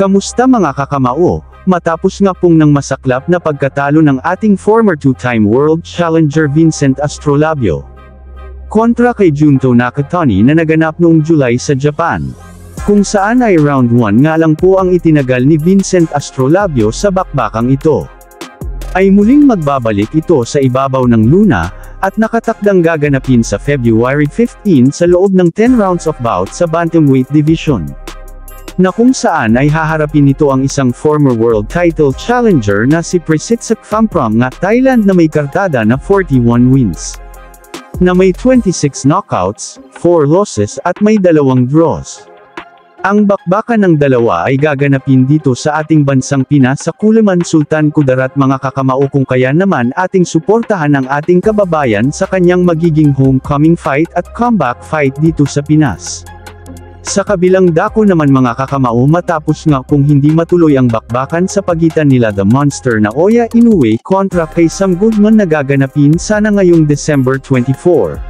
Kamusta mga kakamao? Matapos nga pong ng masaklap na pagkatalo ng ating former two-time world challenger Vincent Astrolabio kontra kay Junto Nakatani na naganap noong July sa Japan, kung saan ay round 1 nga lang po ang itinagal ni Vincent Astrolabio sa bakbakang ito, ay muling magbabalik ito sa ibabaw ng luna, at nakatakdang gaganapin sa February 15 sa loob ng 10 rounds of bout sa bantamweight division, na kung saan ay haharapin nito ang isang former world title challenger na si Prasidsak Phamprap ng Thailand na may kartada na 41 wins, na may 26 knockouts, 4 losses at may 2 draws. Ang bakbakan ng dalawa ay gaganapin dito sa ating bansang Pinas sa Kulaman Sultan Kudarat mga kakamao, kung kaya naman ating suportahan ang ating kababayan sa kanyang magiging homecoming fight at comeback fight dito sa Pinas. Sa kabilang dako naman mga kakamao, matapos nga kung hindi matuloy ang bakbakan sa pagitan nila The Monster na Oya Inoue kontra kay Sam Goodman na gaganapin sana ngayong December 24.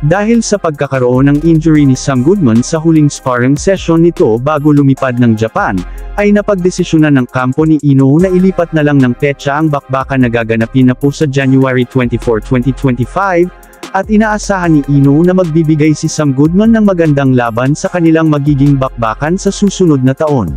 Dahil sa pagkakaroon ng injury ni Sam Goodman sa huling sparring session nito bago lumipad ng Japan, ay napagdesisyonan ng kampo ni Inoue na ilipat na lang ng petsa ang bakbakan na gaganapin na po sa January 24, 2025, at inaasahan ni Inoue na magbibigay si Sam Goodman ng magandang laban sa kanilang magiging bakbakan sa susunod na taon.